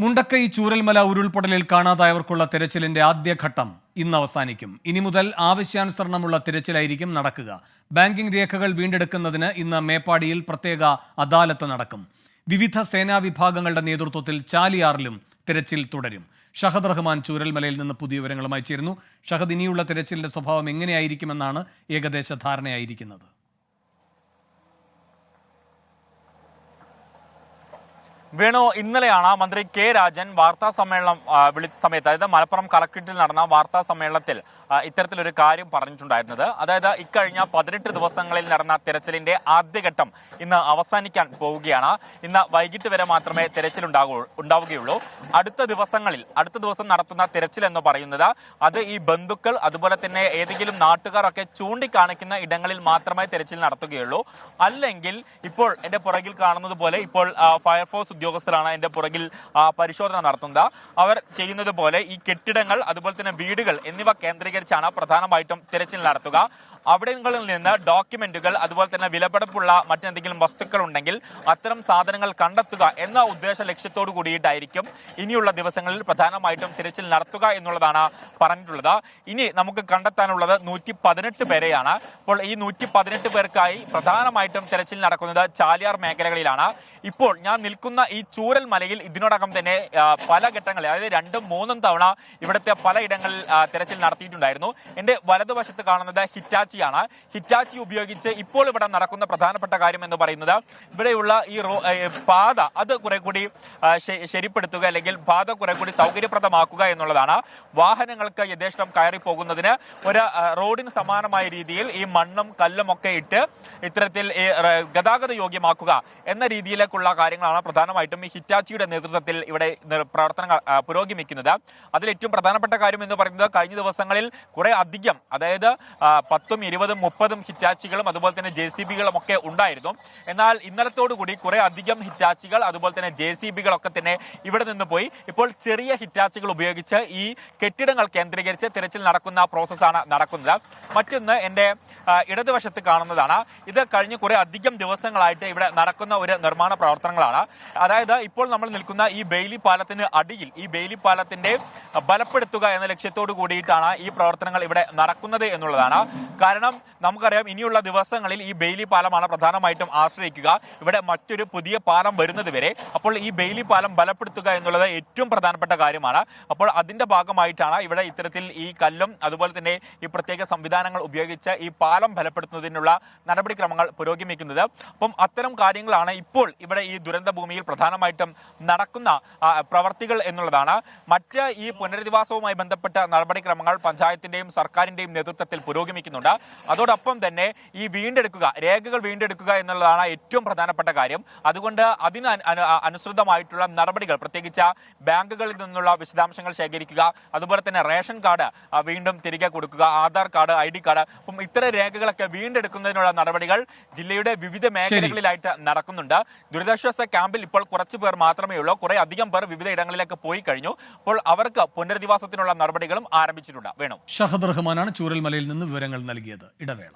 മുണ്ടക്കൈ ചൂരൽമല ഉരുൾപൊട്ടലിൽ കാണാതായവർക്കുള്ള തിരച്ചിലിന്റെ ആദ്യഘട്ടം ഇന്ന് അവസാനിക്കും. ഇനി മുതൽ ആവശ്യാനുസരണമുള്ള തിരച്ചിലായിരിക്കും നടക്കുക. ബാങ്കിംഗ് രേഖകൾ വീണ്ടെടുക്കുന്നതിന് ഇന്ന് മേപ്പാടിയിൽ പ്രത്യേക അദാലത്ത് നടക്കും. വിവിധ സേനാ വിഭാഗങ്ങളുടെ നേതൃത്വത്തിൽ ചാലിയാറിലും തിരച്ചിൽ തുടരും. ഷഹദ് റഹ്മാൻ ചൂരൽമലയിൽ നിന്ന് പുതിയ വിവരങ്ങളുമായി ചേരുന്നു. ഷഹദ്, ഇനിയുള്ള തിരച്ചിലിന്റെ സ്വഭാവം എങ്ങനെയായിരിക്കുമെന്നാണ് ഏകദേശ ധാരണയായിരിക്കുന്നത്? വേണു, ഇന്നലെയാണ് മന്ത്രി കെ രാജൻ വാർത്താ സമ്മേളനം വിളിച്ച സമയത്ത്, അതായത് മലപ്പുറം കളക്ട്രേറ്റിൽ നടന്ന വാർത്താ സമ്മേളനത്തിൽ ഇത്തരത്തിലൊരു കാര്യം പറഞ്ഞിട്ടുണ്ടായിരുന്നത്. അതായത് ഇക്കഴിഞ്ഞ 18 ദിവസങ്ങളിൽ നടന്ന തിരച്ചിലിന്റെ ആദ്യഘട്ടം ഇന്ന് അവസാനിക്കാൻ പോവുകയാണ്. ഇന്ന് വൈകിട്ട് വരെ മാത്രമേ തിരച്ചിൽ ഉണ്ടാവുകയുള്ളൂ. അടുത്ത ദിവസം നടത്തുന്ന തിരച്ചിൽ എന്ന് പറയുന്നത് അത് ഈ ബന്ധുക്കൾ അതുപോലെ തന്നെ ഏതെങ്കിലും നാട്ടുകാരൊക്കെ ചൂണ്ടിക്കാണിക്കുന്ന ഇടങ്ങളിൽ മാത്രമേ തിരച്ചിൽ നടത്തുകയുള്ളൂ. അല്ലെങ്കിൽ ഇപ്പോൾ എന്റെ പുറകിൽ കാണുന്നത് പോലെ ഇപ്പോൾ ഫയർഫോഴ്സ് ഉദ്യോഗസ്ഥരാണ് എന്റെ പുറകിൽ പരിശോധന നടത്തുന്നത്. അവർ ചെയ്യുന്നത് പോലെ ഈ കെട്ടിടങ്ങൾ അതുപോലെ തന്നെ വീടുകൾ എന്നിവ കേന്ദ്രീകരിച്ചാണ് പ്രധാനമായിട്ടും തിരച്ചിൽ നടത്തുക. അവിടങ്ങളിൽ നിന്ന് ഡോക്യുമെന്റുകൾ അതുപോലെ തന്നെ വിലപിടിപ്പുള്ള മറ്റെന്തെങ്കിലും വസ്തുക്കൾ ഉണ്ടെങ്കിൽ അത്തരം സാധനങ്ങൾ കണ്ടെത്തുക എന്ന ഉദ്ദേശ ലക്ഷ്യത്തോടു കൂടിയിട്ടായിരിക്കും ഇനിയുള്ള ദിവസങ്ങളിൽ പ്രധാനമായിട്ടും തിരച്ചിൽ നടത്തുക എന്നുള്ളതാണ് പറഞ്ഞിട്ടുള്ളത്. ഇനി നമുക്ക് കണ്ടെത്താനുള്ളത് 118 പേരെയാണ്. അപ്പോൾ ഈ 118 പേർക്കായി പ്രധാനമായിട്ടും തിരച്ചിൽ നടക്കുന്നത് ചാലിയാർ മേഖലകളിലാണ്. ഇപ്പോൾ ഞാൻ നിൽക്കുന്ന ഈ ചൂരൽ മലയിൽ ഇതിനോടകം തന്നെ പല ഘട്ടങ്ങളിൽ, അതായത് 2ഉം 3ഉം തവണ ഇവിടുത്തെ പലയിടങ്ങളിൽ തിരച്ചിൽ നടത്തിയിട്ടുണ്ടായിരുന്നു. എന്റെ വലതുവശത്ത് കാണുന്നത് ഹിറ്റാച്ചി ഉപയോഗിച്ച് ഇപ്പോൾ ഇവിടെ നടക്കുന്ന പ്രധാനപ്പെട്ട കാര്യം എന്ന് പറയുന്നത് ഇവിടെയുള്ള ഈ പാത അത് കുറെ കൂടി ശരിപ്പെടുത്തുക, അല്ലെങ്കിൽ പാത കുറെ കൂടി സൗകര്യപ്രദമാക്കുക എന്നുള്ളതാണ്. വാഹനങ്ങൾക്ക് യഥേഷ്ടം കയറി പോകുന്നതിന് ഒരു റോഡിന് സമാനമായ രീതിയിൽ ഈ മണ്ണും കല്ലും ഒക്കെ ഇട്ട് ഇത്തരത്തിൽ ഗതാഗത യോഗ്യമാക്കുക എന്ന രീതിയിലേക്കുള്ള കാര്യങ്ങളാണ് പ്രധാനമായിട്ടും ഈ ഹിറ്റാച്ചിയുടെ നേതൃത്വത്തിൽ ഇവിടെ പ്രവർത്തനങ്ങൾ പുരോഗമിക്കുന്നത്. അതിൽ ഏറ്റവും പ്രധാനപ്പെട്ട കാര്യം എന്ന് പറയുന്നത് കഴിഞ്ഞ ദിവസങ്ങളിൽ കുറെ അധികം, അതായത് 10ഉം 20ഉം 30ഉം ഹിറ്റാച്ചികളും അതുപോലെ തന്നെ JCBകളും ഒക്കെ ഉണ്ടായിരുന്നു. എന്നാൽ ഇന്നലത്തോടുകൂടി കുറെ അധികം ഹിറ്റാച്ചികൾ അതുപോലെ തന്നെ JCBകളൊക്കെ തന്നെ ഇവിടെ നിന്ന് പോയി ഇപ്പോൾ ചെറിയ ഹിറ്റാച്ചികൾ ഉപയോഗിച്ച് ഈ കെട്ടിടങ്ങൾ കേന്ദ്രീകരിച്ച് തിരച്ചിൽ നടക്കുന്ന പ്രോസസ്സാണ് നടക്കുന്നത്. മറ്റൊന്ന് എന്റെ ഇടതുവശത്ത് കാണുന്നതാണ്. ഇത് കഴിഞ്ഞ കുറെ അധികം ദിവസങ്ങളായിട്ട് ഇവിടെ നടക്കുന്ന ഒരു നിർമ്മാണ പ്രവർത്തനങ്ങളാണ്. അതായത് ഇപ്പോൾ നമ്മൾ നിൽക്കുന്ന ഈ ബെയിലി പാലത്തിന് അടിയിൽ ഈ ബെയിലി പാലത്തിന്റെ ബലപ്പെടുത്തുക എന്ന ലക്ഷ്യത്തോടു കൂടിയിട്ടാണ് ഈ പ്രവർത്തനങ്ങൾ ഇവിടെ നടക്കുന്നത് എന്നുള്ളതാണ്. കാരണം നമുക്കറിയാം ഇനിയുള്ള ദിവസങ്ങളിൽ ഈ ബെയിലി പാലമാണ് പ്രധാനമായിട്ടും ആശ്രയിക്കുക, ഇവിടെ മറ്റൊരു പുതിയ പാലം വരുന്നത് വരെ. അപ്പോൾ ഈ ബെയിലി പാലം ബലപ്പെടുത്തുക എന്നുള്ളത് ഏറ്റവും പ്രധാനപ്പെട്ട കാര്യമാണ്. അപ്പോൾ അതിന്റെ ഭാഗമായിട്ടാണ് ഇവിടെ ഇത്തരത്തിൽ ഈ കല്ലും അതുപോലെ തന്നെ ഈ പ്രത്യേക സംവിധാനങ്ങൾ ഉപയോഗിച്ച് ഈ പാലം ബലപ്പെടുത്തുന്നതിനുള്ള നടപടിക്രമങ്ങൾ പുരോഗമിക്കുന്നത്. അപ്പം അത്തരം കാര്യങ്ങളാണ് ഇപ്പോൾ ഇവിടെ ഈ ദുരന്ത ഭൂമിയിൽ പ്രധാനമായിട്ടും നടക്കുന്ന പ്രവർത്തികൾ എന്നുള്ളതാണ്. മറ്റ് ഈ പുനരധിവാസവുമായി ബന്ധപ്പെട്ട നടപടിക്രമങ്ങൾ പഞ്ചായത്തിന്റെയും സർക്കാരിന്റെയും നേതൃത്വത്തിൽ പുരോഗമിക്കുന്നുണ്ട്. അതോടൊപ്പം തന്നെ ഈ രേഖകൾ വീണ്ടെടുക്കുക എന്നുള്ളതാണ് ഏറ്റവും പ്രധാനപ്പെട്ട കാര്യം. അതുകൊണ്ട് അതിന് അനുസൃതമായിട്ടുള്ള നടപടികൾ, പ്രത്യേകിച്ച് ബാങ്കുകളിൽ നിന്നുള്ള വിശദാംശങ്ങൾ ശേഖരിക്കുക, അതുപോലെ തന്നെ റേഷൻ കാർഡ് വീണ്ടും തിരികെ കൊടുക്കുക, ആധാർ കാർഡ്, ID കാർഡ്, അപ്പം ഇത്തരം രേഖകളൊക്കെ വീണ്ടെടുക്കുന്നതിനുള്ള നടപടികൾ ജില്ലയുടെ വിവിധ മേഖലകളിലായിട്ട് നടക്കുന്നുണ്ട്. ദുരിതാശ്വാസ ക്യാമ്പിൽ ഇപ്പോൾ കുറച്ചു പേർ മാത്രമേ ഉള്ളൂ. കുറെ അധികം പേർ വിവിധ ഇടങ്ങളിലേക്ക് പോയി കഴിഞ്ഞു. അപ്പോൾ അവർക്ക് പുനരധിവാസത്തിനുള്ള നടപടികളും ആരംഭിച്ചിട്ടുണ്ട്. വേണം. ഷഹദ് റഹ്മാനാണ് ചൂരൽമലയിൽ നിന്ന് വിവരങ്ങൾ നൽകിയത്. ഇടവേള.